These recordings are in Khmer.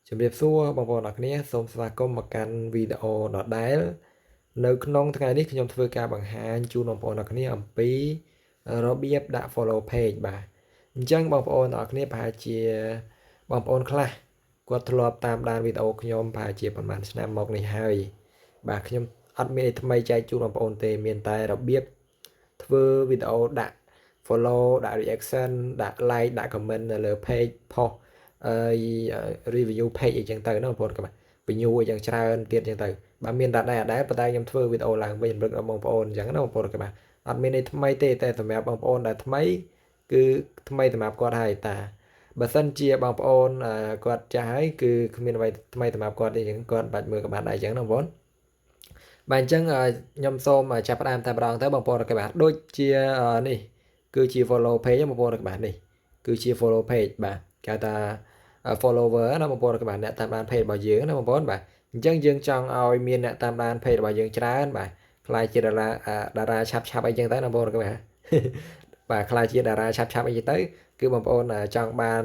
ជំរាបសួរបងប្អូនអរគ្នាសូមស្វាគមន៍មកកាន់វីដេអូដដែលនៅក្នុងថ្ងៃនេះខ្ញុំធ្វើការបង្ហាញជូនបងប្អូនអរគ្នាអំពីរបៀបដាក់ follow page បាទអញ្ចឹងបងប្អូនអរគ្នាប្រហែលជាបងប្អូនខ្លះគាត់ធ្លាប់តាមដានវីដេអូខ្ញុំប្រហែលជាប្រហែលឆ្នាំមកនេះហើយបាទខ្ញុំអត់មានអីថ្មីចែកជូនបងប្អូនទេមានតែរបៀបធ្វើវីដេអូដាក់ follow ដាក់ reaction ដាក់ like ដាក់ comment នៅលើ page post review page អីចឹងទៅណាបងប្អូនក៏បញ្ញូអីចឹងច្រើនទៀតចឹងទៅបាទមានតែដែរប៉ុន្តែខ្ញុំធ្វើវីដេអូឡើងវិញរំលឹកដល់បងប្អូនចឹងណាបងប្អូនក៏បាទអត់មានអីថ្មីទេតែសម្រាប់បងប្អូនដែលថ្មីគឺថ្មីសម្រាប់គាត់ហើយតាបើសិនជាបងប្អូនគាត់ចាស់ហើយគឺគ្មានអ្វីថ្មីសម្រាប់គាត់ទេចឹងគាត់បាច់មើលក៏បានដែរចឹងណាបងប្អូនបាទអញ្ចឹងខ្ញុំសូមចាប់ផ្ដើមតែម្ដងទៅបងប្អូនក៏បាទដូចជានេះគឺជា follow page បងប្អូនក៏បាទនេះគឺជា follow page បាទគេថា follower ណាបងប្អូនក៏បាទអ្នកតាមដាន page របស់យើងណាបងប្អូនបាទអញ្ចឹងយើងចង់ឲ្យមានអ្នកតាមដាន page របស់យើងច្រើនបាទខ្លាយជាតារាឆាប់អីចឹងទៅណាបងប្អូនក៏បាទបាទខ្លាយជាតារាឆាប់អីចឹងទៅគឺបងប្អូនចង់បាន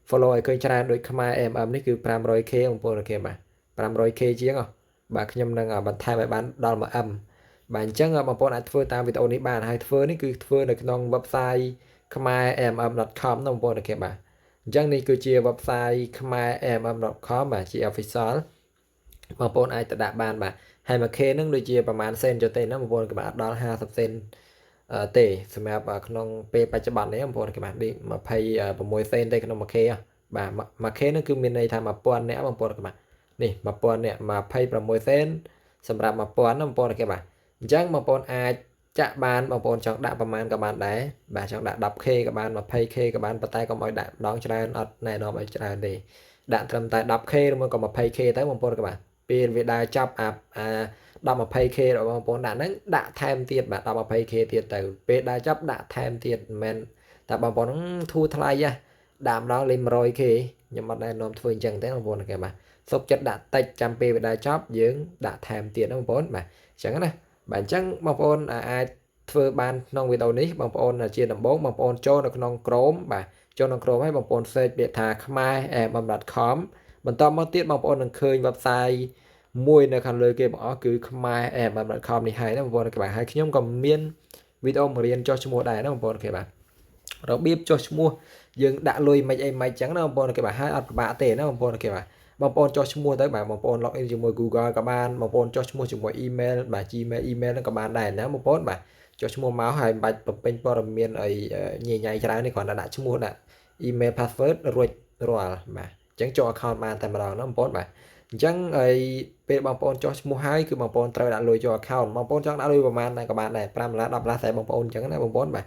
follow ឲ្យឃើញច្រើនដូចខ្មែរ MM នេះគឺ 500k បងប្អូនគេបាទ 500k ជាងបាទខ្ញុំនឹងបន្ថែមឲ្យបានដល់ 1M បាទអញ្ចឹងបងប្អូនអាចធ្វើតាមវីដេអូនេះបានហើយធ្វើនេះគឺធ្វើនៅក្នុង website khmermm.com ណាបងប្អូនគេបាទអញ្ចឹងនេះគឺជា website khmermm.com បាទជា official បងប្អូនអាចទៅដាក់បានបាទហើយ 1k ហ្នឹងដូចជាប្រហែលសេនចុះទេណាបងប្អូនគេបាទដល់50សេនទេសម្រាប់ក្នុងពេលបច្ចុប្បន្ននេះបងប្អូនគេបាទនេះ26សេនទេក្នុង 1k បាទ 1k ហ្នឹងគឺមានន័យថា 1000 នាក់បងប្អូនគេបាទនេះ 1000 នាក់26សេនសម្រាប់ 1000 ណាបងប្អូនគេបាទអញ្ចឹងបងប្អូនអាចចាក់បានបងប្អូនចង់ដាក់ប្រមាណក៏បានដែរបាទចង់ដាក់ 10k ក៏បាន 20k ក៏បានប៉ុន្តែកុំឲ្យដាក់ម្ដងច្រើនអត់ណែនាំឲ្យច្រើនទេដាក់ត្រឹមតែ 10k ឬមកក៏ 20k ទៅបងប្អូនក៏បាទពេលវាដើរចាប់10 20k របស់បងប្អូនដាក់ហ្នឹងដាក់ថែមទៀតបាទ 20k ទៀតទៅពេលដើរចាប់ដាក់ថែមទៀតមិនមែនតែបងប្អូនធូរថ្លៃដាក់ម្ដងលេខ 100k ខ្ញុំអត់ណែនាំធ្វើអញ្ចឹងទេបងប្អូនគេបាទសុកចិត្តដាក់តិចចាំពេលវាដើរចាប់យើងដាក់ថែមទៀតណាបងប្អូនបាទអញ្ចឹងណាបាទអញ្ចឹងបងប្អូនអាចធ្វើបានក្នុងវីដេអូនេះបងប្អូនជាដំបូងបងប្អូនចូលនៅក្នុង Chrome បាទចូលក្នុង Chrome ហើយបងប្អូន search ពាក្យថា khmermm.com បន្តមកទៀតបងប្អូននឹងឃើញ website មួយនៅខាងលើគេបងអស់គឺ khmermm.com នេះហើយណាបងប្អូនគេបាទហើយខ្ញុំក៏មានវីដេអូបង្រៀនចុះឈ្មោះដែរណាបងប្អូនគេបាទរបៀបចុះឈ្មោះយើងដាក់លុយមិនអីមិនចឹងណាបងប្អូនគេបាទហើយអត់ពិបាកទេណាបងប្អូនគេបាទបងប្អូនចុះឈ្មោះទៅបាទបងប្អូន login ជាមួយ Google ក៏បានបងប្អូនចុះឈ្មោះជាមួយ email បាទ Gmail email ហ្នឹងក៏បានដែរណាបងប្អូនបាទចុះឈ្មោះមកហើយមិនបាច់បំពេញព័ត៌មានអីញ៉ៃច្រើនទេគ្រាន់តែដាក់ឈ្មោះដាក់ email password រួចរាល់បាទអញ្ចឹងចូល account បានតែម្ដងណាបងប្អូនបាទអញ្ចឹងហើយពេលបងប្អូនចុះឈ្មោះហើយគឺបងប្អូនត្រូវដាក់លុយចូល account បងប្អូនចង់ដាក់លុយប្រហែលដែរក៏បានដែរ$5 $10តែបងប្អូនអញ្ចឹងណាបងប្អូនបាទ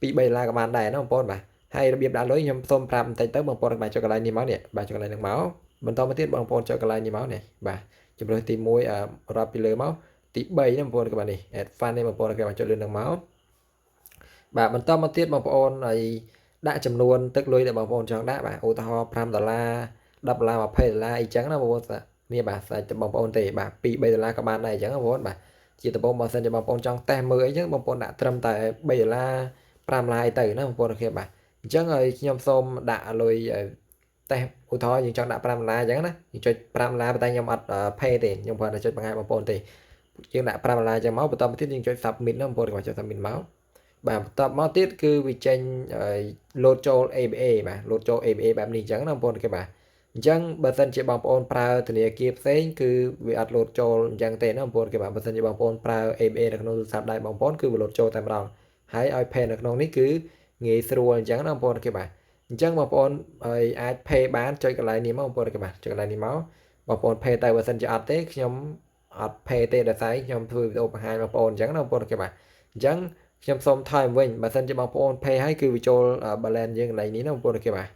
$2-3ក៏បានដែរណាបងប្អូនបាទហើយរបៀបដាក់លុយខ្ញុំសូមប្រាប់បន្តិចទៅបងប្អូនបាទចុចកន្លែងនេះមកនេះបាទចុចកន្លែងនេះមកបន្តមកទៀតបងប្អូនចុចកន្លែងនេះមកនេះបាទជំរើសទី1រាប់ពីលើមកទី3ណាបងប្អូនក៏បាទនេះ add fund នេះបងប្អូនក៏ចុចលើនឹងមកបាទបន្តមកទៀតបងប្អូនហើយដាក់ចំនួនទឹកលុយដែលបងប្អូនចង់ដាក់បាទឧទាហរណ៍$5 $10 $20 អីចឹងណាបងប្អូននេះបាទសាច់បងប្អូនទេបាទ$2-3ក៏បានដែរអញ្ចឹងបងប្អូនបាទជាដំបូងបើសិនជាបងប្អូនចង់តេស្តមើលអីចឹងបងប្អូនដាក់ត្រឹមតែ$3 $5ទៅណាបងប្អូនគេបាទអញ្ចឹងហើយខ្ញុំសូមដាក់លុយតែឧទាហរណ៍យើងចង់ដាក់$5អញ្ចឹងណាយើងចុច$5ប៉ុន្តែខ្ញុំអត់ pay ទេខ្ញុំគ្រាន់តែចុចបង្ហាញបងប្អូនទេយើងដាក់$5អញ្ចឹងមកបន្តមកទៀតយើងចុច submit ណាបងប្អូនគាត់ចុច submit មកបាទបន្តមកទៀតគឺវាចេញលោតចូល ABA បាទលោតចូល ABA បែបនេះអញ្ចឹងណាបងប្អូនគេបាទអញ្ចឹងបើសិនជាបងប្អូនប្រើធនាគារផ្សេងគឺវាអត់លោតចូលអញ្ចឹងទេណាបងប្អូនគេបាទបើសិនជាបងប្អូនប្រើ ABA នៅក្នុងទូរស័ព្ទដៃបងប្អូនគឺវាលោតចូលតែម្ដងហើយឲ្យ pay នៅក្នុងនេះគឺងាយស្រួលអញ្ចឹងណាបងប្អូនគេបាទអញ្ចឹងបងប្អូនហើយអាច pay បានចុចកន្លែងនេះមកបងប្អូនគេបាទចុចកន្លែងនេះមកបងប្អូន pay ទៅបើសិនជាអត់ទេខ្ញុំអត់ pay ទេដោយសារខ្ញុំធ្វើវីដេអូបង្ហាញបងប្អូនអញ្ចឹងណាបងប្អូនគេបាទអញ្ចឹងខ្ញុំសូមថយវិញបើសិនជាបងប្អូន pay ឲ្យគឺវាចូល balance យើងកន្លែងនេះណាបងប្អូនគេបាទ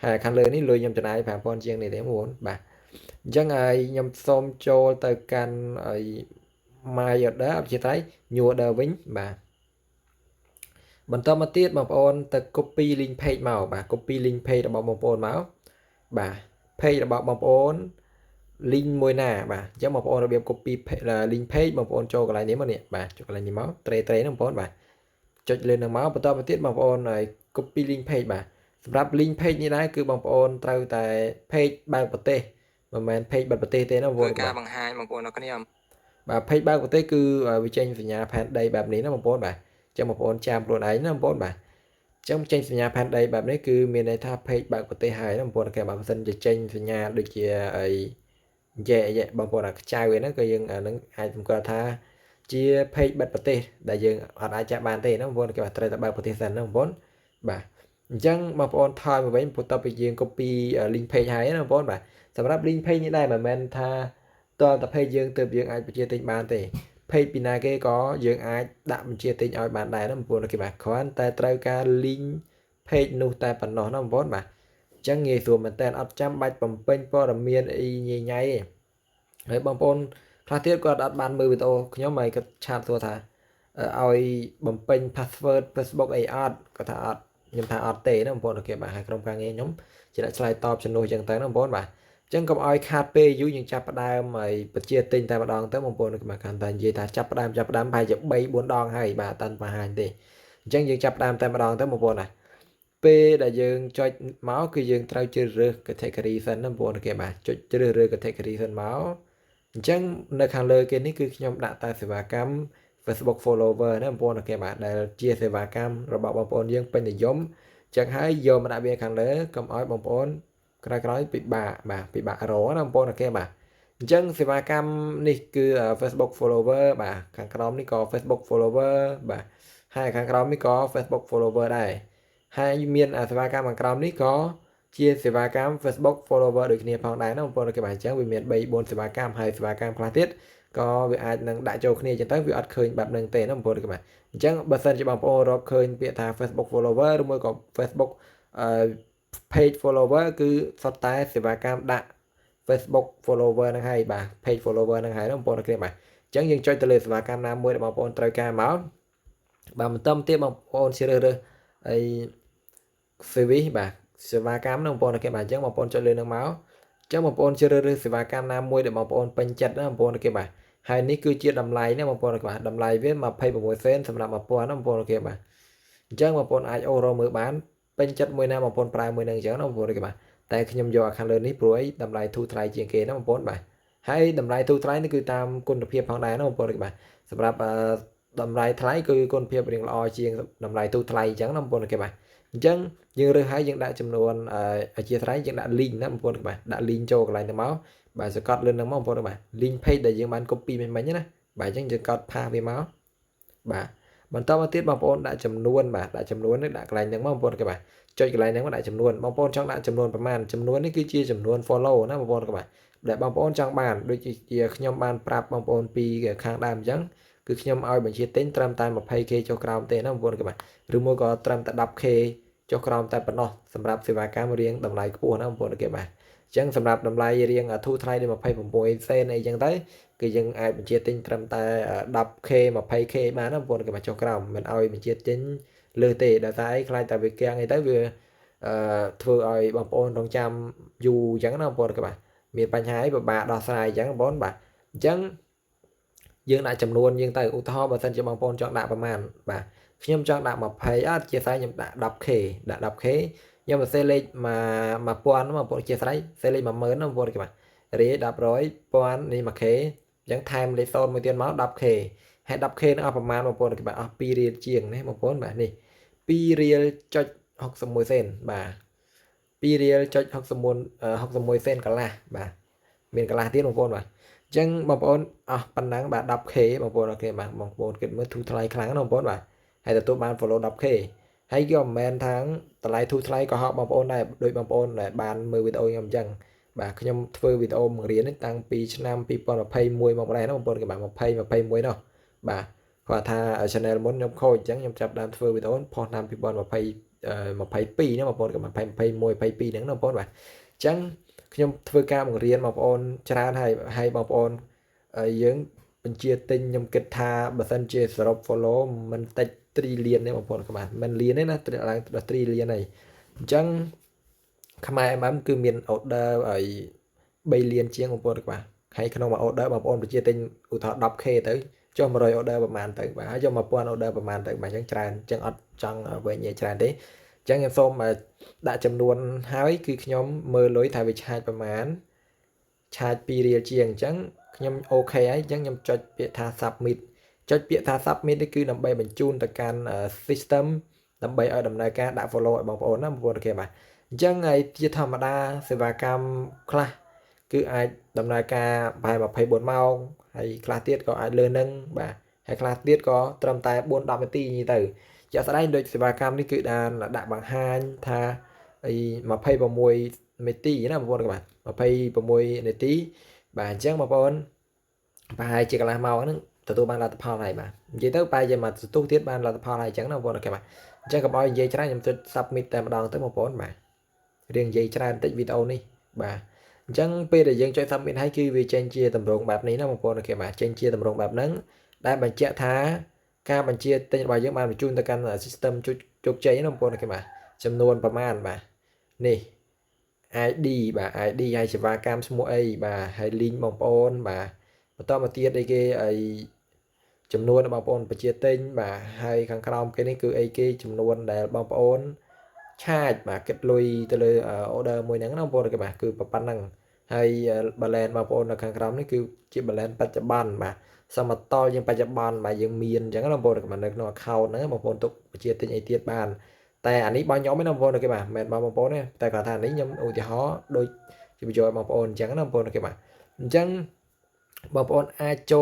ហើយខាងលើនេះលុយខ្ញុំចំណាយ5000ជាងនេះទេបងប្អូនបាទអញ្ចឹងហើយខ្ញុំសូមចូលទៅកាន់ឲ្យ my order អភិជាត្រៃ new order វិញបាទបន្តមកទៀតបងប្អូនទៅ copy link page មកបាទ copy link page របស់បងប្អូនមកបាទ page របស់បងប្អូន link មួយណាបាទអញ្ចឹងបងប្អូនរបៀប copy link page បងប្អូនចូលកន្លែងនេះមកនេះបាទចុចកន្លែងនេះមកត្រេណាបងប្អូនបាទចុចលើនឹងមកបន្តមកទៀតបងប្អូនហើយ copy link page បាទ សម្រាប់ link page នេះដែរគឺបងប្អូនត្រូវតែ page បើកប្រទេសមិនមែន page បិទប្រទេសទេណាបងប្អូនការបង្ហាញបងប្អូនអរគ្នាបាទ page បើកប្រទេសគឺវាចេញសញ្ញាផែនដីបែបនេះណាបងប្អូនបាទអញ្ចឹងបងប្អូនចាំខ្លួនឯងណាបងប្អូនបាទអញ្ចឹងចេញសញ្ញាផែនដីបែបនេះគឺមានន័យថា page បើកប្រទេសហើយណាបងប្អូនគេបើមិនសិនជាចេញសញ្ញាដូចជាអីយ៉ែបងប្អូនអាខ្ចៅហ្នឹងក៏យើងអានឹងអាចសម្គាល់ថាជា page បិទប្រទេសដែលយើងអត់អាចចាក់បានទេណាបងប្អូនគេបាទត្រូវតែបើកប្រទេសសិនណាបងប្អូនបាទអញ្ចឹងបងប្អូនថយមកវិញបន្ទាប់ពីយើង copy link page ហើយណាបងប្អូនបាទសម្រាប់ link page នេះដែរមិនមែនថាតើតែ page យើងទើបយើងអាចបញ្ជាទិញបានទេ page ពីណាគេក៏យើងអាចដាក់បញ្ជាទិញឲ្យបានដែរណាបងប្អូនគេបាទគ្រាន់តែត្រូវការ link page នោះតែប៉ុណ្ណោះណាបងប្អូនបាទអញ្ចឹងងាយស្រួលមែនតើអត់ចាំបាច់បំពេញព័ត៌មានអីញ៉ៃញ៉ៃទេហើយបងប្អូនខ្លះទៀតគាត់អត់បានមើលវីដេអូខ្ញុំហើយគាត់ឆាតសួរថាឲ្យបំពេញ password Facebook អីអត់គាត់ថាអត់ខ្ញុំថាអត់ទេណាបងប្អូនអូខេបាទហើយក្រុមការងារខ្ញុំជាអ្នកឆ្លើយតបជំនួសអញ្ចឹងទៅណាបងប្អូនបាទអញ្ចឹងកុំឲ្យខាតពេលយូរយើងចាប់ផ្ដើមហើយបញ្ជាទិញតែម្ដងទៅបងប្អូនគាត់កាន់តែនិយាយថាចាប់ផ្ដើមប្រហែលជា3 4ដងហើយបាទអត់តាន់បង្ហាញទេអញ្ចឹងយើងចាប់ផ្ដើមតែម្ដងទៅបងប្អូនណាពេលដែលយើងចុចមកគឺយើងត្រូវជ្រើសរើស category សិនណាបងប្អូនអូខេបាទចុចជ្រើសរើស category សិនមកអញ្ចឹងនៅខាងលើគេនេះគឺខ្ញុំដាក់តែសេវាកម្ម Facebook follower ណាបងប្អូនអូខេបាទដែលជាសេវាកម្មរបស់បងប្អូនយើងពេញនិយមអញ្ចឹងហើយយកមកដាក់វាខាងលើកុំឲ្យបងប្អូនក្រោយពិបាកបាទពិបាករកណាបងប្អូនអូខេបាទអញ្ចឹងសេវាកម្មនេះគឺ Facebook follower បាទខាងក្រោមនេះក៏ Facebook follower បាទហើយខាងក្រោមនេះក៏ Facebook follower ដែរហើយមានសេវាកម្មខាងក្រោមនេះក៏ជាសេវាកម្ម Facebook follower ដូចគ្នាផងដែរណាបងប្អូនអូខេបាទអញ្ចឹងវាមាន3 4សេវាកម្មហើយសេវាកម្មខ្លះទៀតក៏វាអាចនឹងដាក់ចូលគ្នាអញ្ចឹងទៅវាអត់ឃើញបែបហ្នឹងទេណាបងប្អូនអូខេបាទអញ្ចឹងបើសិនជាបងប្អូនរកឃើញពាក្យថា Facebook follower ឬមួយក៏ Facebook page follower គឺសុទ្ធតែសេវាកម្មដាក់ Facebook follower ហ្នឹងហើយបាទ page follower ហ្នឹងហើយណាបងប្អូនអូខេបាទអញ្ចឹងយើងចុចទៅលើសេវាកម្មណាមួយដែលបងប្អូនត្រូវការមកបាទបន្តទៀតបងប្អូនជ្រើសរើសអី service បាទសេវាកម្មហ្នឹងបងប្អូនអូខេបាទអញ្ចឹងបងប្អូនចុចលើហ្នឹងមកអញ្ចឹងបងប្អូនជ្រើសរើសសេវាកម្មណាមួយដែលបងប្អូនពេញចិត្តណាបងប្អូនអូខេបាទហើយនេះគឺជាតម្លៃណាបងប្អូនអូខេបាទតម្លៃវា26សេនសម្រាប់1000ណាបងប្អូនអូខេបាទអញ្ចឹងបងប្អូនអាចអូសរកមើលបានពេញចិត្តមួយណាបងប្អូនប្រើមួយហ្នឹងអញ្ចឹងណាបងប្អូនអូខេបាទតែខ្ញុំយកខាងលើនេះព្រោះអីតម្លៃធូរថ្លៃជាងគេណាបងប្អូនបាទហើយតម្លៃធូរថ្លៃនេះគឺតាមគុណភាពផងដែរណាបងប្អូនអូខេបាទសម្រាប់តម្លៃថ្លៃគឺគុណភាពរៀងល្អជាងតម្លៃទូថ្លៃអញ្ចឹងណាបងប្អូនអូខេបាទអញ្ចឹងយើងរើសហើយយើងដាក់ចំនួនអធិស្ឋានយើងដាក់ link ណាបងប្អូនបាទដាក់ link ចូលកន្លែងទៅមកបាទសកត់លឿនហ្នឹងមកបងប្អូនបាទ link page ដែលយើងបាន copy មិញណាបាទអញ្ចឹងយើងកត់ផាសវាមកបាទបន្តមកទៀតបងប្អូនដាក់ចំនួនបាទដាក់ចំនួននេះដាក់កន្លែងហ្នឹងមកបងប្អូនអូខេបាទចុចកន្លែងហ្នឹងមកដាក់ចំនួនបងប្អូនចង់ដាក់ចំនួនប្រមាណចំនួននេះគឺជាចំនួន follow ណាបងប្អូនអូខេបាទដែលបងប្អូនចង់បានដូចជាខ្ញុំបានប្រាប់បងប្អូនពីខាងដើមអញ្ចឹងគឺខ្ញុំឲ្យបញ្ជាទិញត្រឹមតែ 20k ចុះក្រោមទេណាបងប្អូនអូខេបាទឬមួយក៏ត្រឹមតែ 10k ចុះក្រោមតែប៉ុណ្ណោះសម្រាប់សេវាកម្មរៀងតម្លៃខ្ពស់ណាបងប្អូនអូខេបាទអញ្ចឹងសម្រាប់តម្លៃរៀងធូរថ្លៃដូច26សេនអីចឹងទៅគឺយើងអាចបញ្ជាទិញត្រឹមតែ 10k 20k បានណាបងប្អូនគេមកចុះក្រោមមិនឲ្យបញ្ជាទិញលើទេដោយសារអីខ្លាចតែវាគាំងអីទៅវាធ្វើឲ្យបងប្អូនរងចាំយូរអញ្ចឹងណាបងប្អូនគេបាទមានបញ្ហាអីពិបាកដោះស្រាយអញ្ចឹងបងប្អូនបាទអញ្ចឹងយើងដាក់ចំនួនយើងទៅឧទាហរណ៍បើសិនជាបងប្អូនចង់ដាក់ប្រមាណបាទខ្ញុំចង់ដាក់20អត់ជាស្រ័យខ្ញុំដាក់ 10k ដាក់ 10k ខ្ញុំសរសេរលេខ1000បងប្អូនជាស្រ័យសរសេរលេខ10000បងប្អូនគេបាទរាយ10 100,000នេះ 1k អញ្ចឹងថែមលេខ0មួយទៀតមក 10k ហើយ 10k នឹងអស់ប្រមាណបងប្អូនគេបាទអស់2រៀលជាងណាបងប្អូនបាទនេះ2រៀលចុច61សេនបាទ2រៀលចុច61សេនកន្លះបាទមានកន្លះទៀតបងប្អូនបាទអញ្ចឹងបងប្អូនអស់ប៉ុណ្ណឹងបាទ 10k បងប្អូនអូខេបាទបងប្អូនគិតមើលធូរថ្លៃខ្លាំងណាស់បងប្អូនបាទហើយទទួលបាន follow 10k ហើយក៏មិនមែនថាតម្លៃធូរថ្លៃក៏ហោកបងប្អូនដែរដោយបងប្អូនដែលបានមើលវីដេអូខ្ញុំអញ្ចឹងបាទខ្ញុំធ្វើវីដេអូបង្រៀននេះតាំងពីឆ្នាំ2021មកម្ល៉េះណាបងប្អូនគេបាទ2021នោះបាទគាត់ថា channel មុនខ្ញុំខូចអញ្ចឹងខ្ញុំចាប់ដើមធ្វើវីដេអូផុសឆ្នាំ2020 22ណាបងប្អូនក៏2021 22ហ្នឹងណាបងប្អូនបាទអញ្ចឹងខ្ញុំធ្វើការបង្រៀនបងប្អូនច្រើនហើយបងប្អូនយើងបញ្ជាទិញខ្ញុំគិតថាបើសិនជាសរុប follow មិនតិច3លានទេបងប្អូនបាទមិនលានទេណាឡើងដល់3លានហើយអញ្ចឹងខ្មែរ MM គឺមាន order ឲ្យ3លានជាងបងប្អូនបាទហើយក្នុងមួយ order បងប្អូនបញ្ជាទិញឧទាហរណ៍ 10k ទៅចុះ100 order ប្រហែលទៅបាទហើយចុះ1000 order ប្រហែលទៅបាទអញ្ចឹងច្រើនអញ្ចឹងអត់ចង់វែងញែកច្រើនទេ ចឹងខ្ញុំសូមដាក់ចំនួនហើយគឺខ្ញុំមើលលុយថាវាឆាតប្រមាណឆាត2រៀលជាងអញ្ចឹងខ្ញុំអូខេហើយអញ្ចឹងខ្ញុំចុចពាក្យថា submit ចុចពាក្យថា submit នេះគឺដើម្បីបញ្ជូនទៅកាន់ system ដើម្បីឲ្យដំណើរការដាក់ follow ឲ្យបងប្អូនណាបងប្អូនគេបាទអញ្ចឹងហើយជាធម្មតាសេវាកម្មខ្លះគឺអាចដំណើរការប្រហែល24ម៉ោងហើយខ្លះទៀតក៏អាចលើនឹងបាទហើយខ្លះទៀតក៏ត្រឹមតែ4-10នាទីទៅជាក់ស្ដែងដូចសេវាកម្មនេះគឺដាក់បង្ហាញថា26នាទីណាបងប្អូនបាទ26នាទីបាទអញ្ចឹងបងប្អូនប្រហែលជាកន្លះម៉ោងហ្នឹងទទួលបានលទ្ធផលហើយបាទនិយាយទៅបែរជាមកទទួលទៀតបានលទ្ធផលហើយអញ្ចឹងណាបងប្អូនអូខេបាទអញ្ចឹងកុំឲ្យនិយាយច្រើនខ្ញុំចុច submit តែម្ដងទៅបងប្អូនបាទរៀងនិយាយច្រើនបន្តិចវីដេអូនេះបាទអញ្ចឹងពេលដែលយើងចុច submit ហើយគឺវាចេញជាតម្រងបែបនេះណាបងប្អូនអូខេបាទចេញជាតម្រងបែបហ្នឹងដែលបញ្ជាក់ថាការបញ្ជាទិញរបស់យើងបានបញ្ជូនទៅកាន់ system ជោគជ័យណាបងប្អូនអូខេបាទចំនួនប្រមាណបាទនេះ ID បាទ ID ហើយសេវាកម្មឈ្មោះអីបាទហើយ link បងប្អូនបាទបន្តមកទៀតអីគេអីចំនួនបងប្អូនប្រជាទិញបាទហើយខាងក្រោមគេនេះគឺអីគេចំនួនដែលបងប្អូនឆាចបាទគិតលុយទៅលើ order មួយហ្នឹងណាបងប្អូនគេបាទគឺប៉ុណ្ណឹងហើយ balance បងប្អូននៅខាងក្រោមនេះគឺជា balance បច្ចុប្បន្នបាទសមតលយើងបច្ចុប្បន្នបាទយើងមានអញ្ចឹងណាបងប្អូនគេបាទនៅក្នុង account ហ្នឹងបងប្អូនទុកប្រជាទិញអីទៀតបានតែអានេះបងខ្ញុំឯណាបងប្អូនគេបាទមិនមែនបងប្អូនទេតែគាត់ថានេះខ្ញុំឧទាហរណ៍ដូចជាបញ្ចូលបងប្អូនអញ្ចឹងណាបងប្អូនគេបាទអញ្ចឹងបងប្អូនអាចចូល